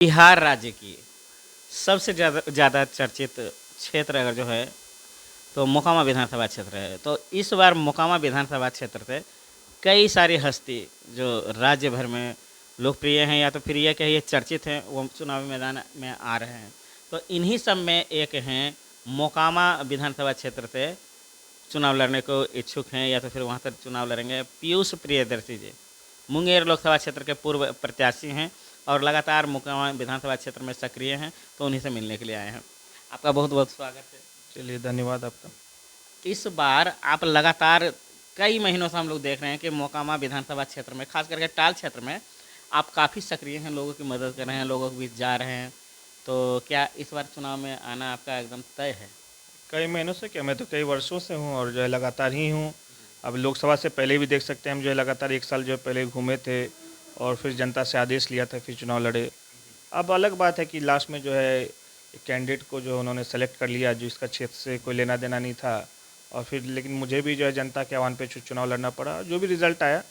बिहार राज्य की सबसे ज़्यादा ज़्यादा चर्चित क्षेत्र अगर जो है तो मोकामा विधानसभा क्षेत्र है। तो इस बार मोकामा विधानसभा क्षेत्र से कई सारी हस्ती जो राज्य भर में लोकप्रिय हैं या तो फिर ये कहिए चर्चित हैं, वो चुनावी मैदान में आ रहे हैं। तो इन्हीं सब में एक हैं मोकामा विधानसभा क्षेत्र से चुनाव लड़ने को इच्छुक हैं या तो फिर वहाँ पर चुनाव लड़ेंगे पीयूष प्रियदर्शी जी। मुंगेर लोकसभा क्षेत्र के पूर्व प्रत्याशी हैं और लगातार मोकामा विधानसभा क्षेत्र में सक्रिय हैं, तो उन्हीं से मिलने के लिए आए हैं। आपका बहुत बहुत स्वागत है। चलिए, धन्यवाद आपका। इस बार आप लगातार कई महीनों से हम लोग देख रहे हैं कि मोकामा विधानसभा क्षेत्र में, खास करके टाल क्षेत्र में आप काफ़ी सक्रिय हैं, लोगों की मदद कर रहे हैं, लोगों के बीच जा रहे हैं। तो क्या इस बार चुनाव में आना आपका एकदम तय है? कई महीनों से क्या, मैं तो कई वर्षों से हूँ और जो है लगातार ही हूँ। अब लोकसभा से पहले भी देख सकते हैं, हम जो है लगातार 1 साल जो है पहले घूमे थे और फिर जनता से आदेश लिया था, फिर चुनाव लड़े। अब अलग बात है कि लास्ट में जो है एक कैंडिडेट को जो उन्होंने सेलेक्ट कर लिया, जो इसका क्षेत्र से कोई लेना देना नहीं था, और फिर लेकिन मुझे भी जो है जनता के आह्वान पे चुनाव लड़ना पड़ा। जो भी रिज़ल्ट आया,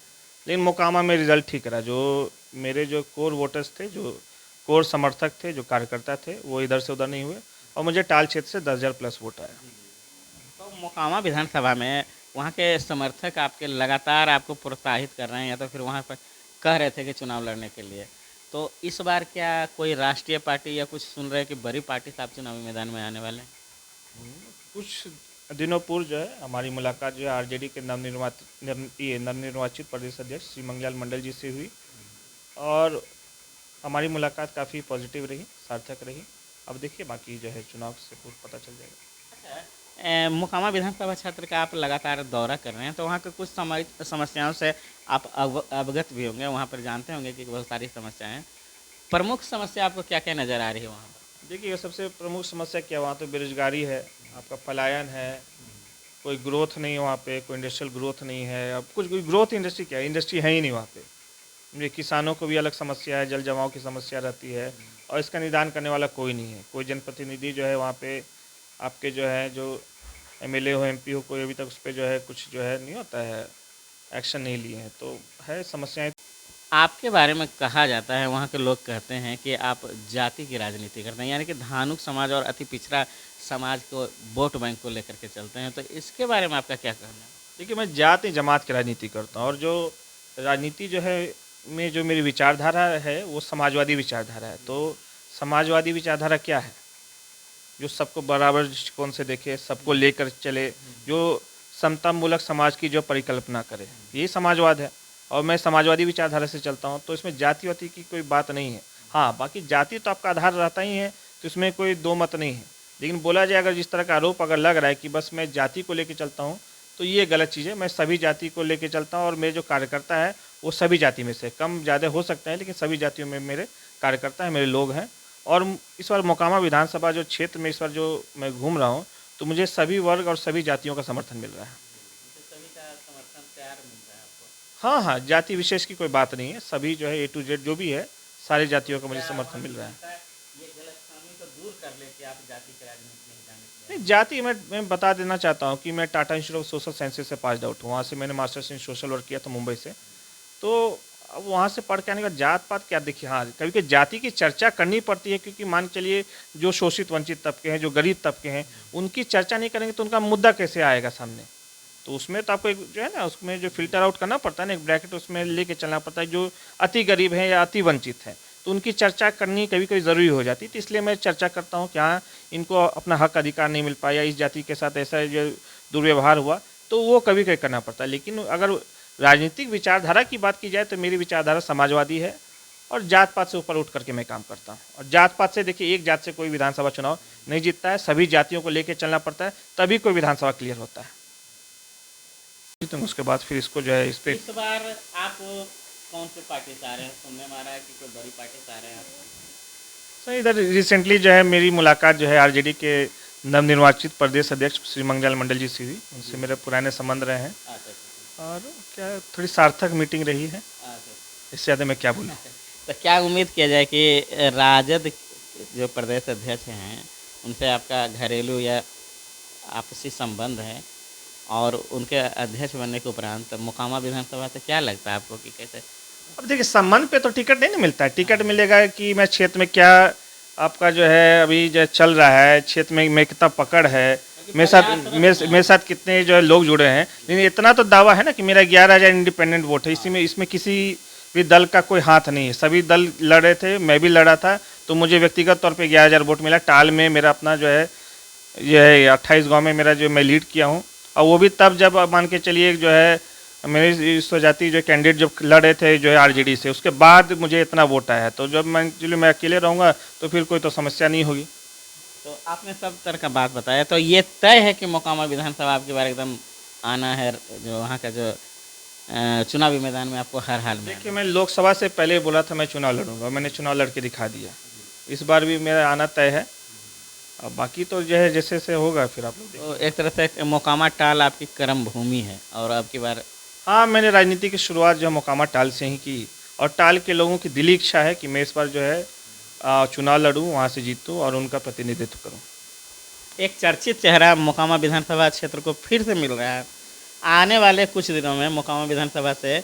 लेकिन मोकामा में रिज़ल्ट ठीक रहा। जो मेरे जो कोर वोटर्स थे, जो कोर समर्थक थे, जो कार्यकर्ता थे, वो इधर से उधर नहीं हुए और मुझे टाल क्षेत्र से 10,000 प्लस वोट आया। तो मोकामा विधानसभा में वहाँ के समर्थक आपके लगातार आपको प्रोत्साहित कर रहे हैं या तो फिर वहाँ पर कह रहे थे कि चुनाव लड़ने के लिए। तो इस बार क्या कोई राष्ट्रीय पार्टी या कुछ सुन रहे हैं कि बड़ी पार्टी से आप चुनावी मैदान में आने वाले हैं? कुछ दिनों पूर्व जो है हमारी मुलाकात जो है आरजेडी के नवनिर्वाचित प्रदेश अध्यक्ष श्री मंगलाल मंडल जी से हुई और हमारी मुलाकात काफ़ी पॉजिटिव रही, सार्थक रही। अब देखिए, बाकी जो है चुनाव से पूर्व पता चल जाएगा। मोकामा विधानसभा क्षेत्र का आप लगातार दौरा कर रहे हैं, तो वहाँ के कुछ समस्याओं से आप अवगत भी होंगे, वहाँ पर जानते होंगे कि बहुत सारी समस्याएं हैं। प्रमुख समस्या आपको क्या क्या नज़र आ रही है वहाँ पर? देखिए, सबसे प्रमुख समस्या क्या, वहाँ तो बेरोजगारी है, आपका पलायन है, कोई ग्रोथ नहीं है वहाँ पे, कोई इंडस्ट्रियल ग्रोथ नहीं है। अब कुछ कोई ग्रोथ इंडस्ट्री क्या है, इंडस्ट्री है ही नहीं वहाँ पे। ये किसानों को भी अलग समस्या है, जल जमाव की समस्या रहती है और इसका निदान करने वाला कोई नहीं है। कोई जनप्रतिनिधि जो है वहाँ पे आपके जो है, जो एमएलए हो, एमपी हो, कोई अभी तक उस पर जो है कुछ जो है नहीं होता है, एक्शन नहीं लिए हैं, तो है समस्याएं। आपके बारे में कहा जाता है, वहाँ के लोग कहते हैं कि आप जाति की राजनीति करते हैं, यानी कि धानुक समाज और अति पिछड़ा समाज को वोट बैंक को लेकर के चलते हैं। तो इसके बारे में आपका क्या कहना है? देखिए, मैं जाति जमात की राजनीति करता हूँ और जो राजनीति जो है में जो मेरी विचारधारा है वो समाजवादी विचारधारा है। तो समाजवादी विचारधारा क्या है, जो सबको बराबर दृष्टिकोण से देखे, सबको लेकर चले, जो समतामूलक समाज की जो परिकल्पना करे, यही समाजवाद है। और मैं समाजवादी विचारधारा से चलता हूँ, तो इसमें जाति वाति की कोई बात नहीं है। हाँ, बाकी जाति तो आपका आधार रहता ही है, तो इसमें कोई दो मत नहीं है। लेकिन बोला जाए, अगर जिस तरह का आरोप अगर लग रहा है कि बस मैं जाति को लेकर चलता हूँ, तो ये गलत चीज़ है। मैं सभी जाति को लेकर चलता हूँ और मेरे जो कार्यकर्ता है वो सभी जाति में से, कम ज़्यादा हो सकता है लेकिन सभी जातियों में मेरे कार्यकर्ता हैं, मेरे लोग हैं। और इस बार मोकामा विधानसभा जो क्षेत्र में इस बार जो मैं घूम रहा हूँ, तो मुझे सभी वर्ग और सभी जातियों का समर्थन मिल रहा है। तो सभी का समर्थन तैयार मिल रहा है आपको? हाँ हाँ, जाति विशेष की कोई बात नहीं है, सभी जो है A to Z जो भी है, सारी जातियों का मुझे समर्थन मिल रहा है। ये गलतफहमी को दूर कर ले कि आप जाति की राजनीति नहीं जाने के लिए? नहीं, जाति मैं बता देना चाहता हूँ कि मैं Tata institute of social sciences से पास आउट हूँ। वहाँ से मैंने मास्टर्स इन सोशल वर्क किया था मुंबई से। तो अब वहाँ से पढ़ के आने का जात पात क्या, देखिए हाँ, कभी कभी जाति की चर्चा करनी पड़ती है, क्योंकि मान के चलिए जो शोषित वंचित तबके हैं, जो गरीब तबके हैं, उनकी चर्चा नहीं करेंगे तो उनका मुद्दा कैसे आएगा सामने। तो उसमें तो आपको एक जो है ना, उसमें जो फिल्टर आउट करना पड़ता है ना, एक ब्रैकेट उसमें लेके चलना पड़ता है, जो अति गरीब हैं या अति वंचित हैं, तो उनकी चर्चा करनी कभी कभी ज़रूरी हो जाती है। तो इसलिए मैं चर्चा करता हूँ कि हाँ, इनको अपना हक अधिकार नहीं मिल पाया, इस जाति के साथ ऐसा जो दुर्व्यवहार हुआ, तो वो कभी कभी करना पड़ता है। लेकिन अगर राजनीतिक विचारधारा की बात की जाए तो मेरी विचारधारा समाजवादी है और जात पात से ऊपर उठ करके मैं काम करता हूँ। और जात पात से, देखिए, एक जात से कोई विधानसभा चुनाव नहीं जीतता है, सभी जातियों को लेकर चलना पड़ता है, तभी कोई विधानसभा क्लियर होता है। तो उसके बाद फिर इसको जो है इस पर इस बार आप कौन से पार्टी से आ रहे हैं? सुनने में आ रहा है कि कोई बड़ी पार्टी से आ रहे हैं आप? सर, इधर रिसेंटली जो है मेरी मुलाकात जो है आरजेडी के नवनिर्वाचित प्रदेश अध्यक्ष श्री मंगलाल मंडल जी से हुई। उनसे मेरे पुराने संबंध रहे हैं अच्छा अच्छा। और क्या थोड़ी सार्थक मीटिंग रही है, अच्छा। इससे ज़्यादा मैं क्या बोलूँ। तो क्या उम्मीद किया जाए कि राजद जो प्रदेश अध्यक्ष हैं उनसे आपका घरेलू या आपसी संबंध है, और उनके अध्यक्ष बनने के उपरांत मोकामा विधानसभा से क्या लगता है आपको कि कैसे अब देखिए संबंध पे तो टिकट नहीं ना मिलता है। टिकट मिलेगा कि मैं क्षेत्र में क्या आपका जो है अभी जो चल रहा है, क्षेत्र में मैं कितना पकड़ है, मेरे साथ कितने जो है लोग जुड़े हैं। लेकिन इतना तो दावा है ना कि मेरा 11,000 इंडिपेंडेंट वोट है। इसमें किसी भी दल का कोई हाथ नहीं है। सभी दल लड़े थे, मैं भी लड़ा था, तो मुझे व्यक्तिगत तौर पे 11,000 वोट मिला। टाल में मेरा अपना जो है ये 28 गांव में मेरा जो मैं लीड किया हूँ, और वो भी तब जब मान के चलिए जो है मेरी स्वजाति जो कैंडिडेट जब लड़े थे जो है आरजेडी से, उसके बाद मुझे इतना वोट आया है। तो जब मैं अकेले रहूँगा तो फिर कोई तो समस्या नहीं होगी। तो आपने सब तरह का बात बताया, तो ये तय है कि मोकामा विधानसभा आपकी बार एकदम आना है, जो वहाँ का जो चुनावी मैदान में आपको हर हाल में देखिए मैं लोकसभा से पहले बोला था मैं चुनाव लड़ूंगा, मैंने चुनाव लड़के दिखा दिया। इस बार भी मेरा आना तय है। अब बाकी तो जो है जैसे से होगा फिर आप लोग तो एक तरह से मोकामा टाल आपकी कर्म भूमि है, और आपकी बार हाँ, मैंने राजनीति की शुरुआत जो मोकामा टाल से ही की, और टाल के लोगों की दिली इच्छा है कि मैं इस बार जो है चुनाव लड़ूं, वहाँ से जीतूं और उनका प्रतिनिधित्व करूं। एक चर्चित चेहरा मोकामा विधानसभा क्षेत्र को फिर से मिल रहा है। आने वाले कुछ दिनों में मोकामा विधानसभा से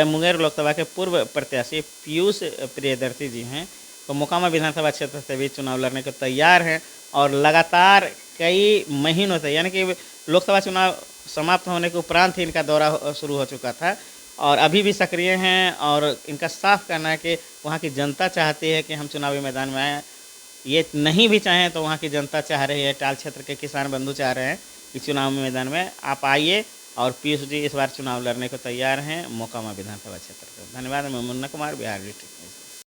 मुंगेर लोकसभा के पूर्व प्रत्याशी पीयूष प्रियदर्शी जी हैं, तो मोकामा विधानसभा क्षेत्र से भी चुनाव लड़ने को तैयार हैं, और लगातार कई महीनों से, यानी कि लोकसभा चुनाव समाप्त होने के उपरांत ही इनका दौरा शुरू हो चुका था, और अभी भी सक्रिय हैं। और इनका साफ कहना है कि वहाँ की जनता चाहती है कि हम चुनावी मैदान में आएँ। ये नहीं भी चाहें तो वहाँ की जनता चाह रही है, टाल क्षेत्र के किसान बंधु चाह रहे हैं कि चुनाव मैदान में आप आइए, और पीयूष जी इस बार चुनाव लड़ने को तैयार हैं मोकामा विधानसभा क्षेत्र से। धन्यवाद। मैं मुन्ना कुमार, बिहार डिस्ट्रिक्ट।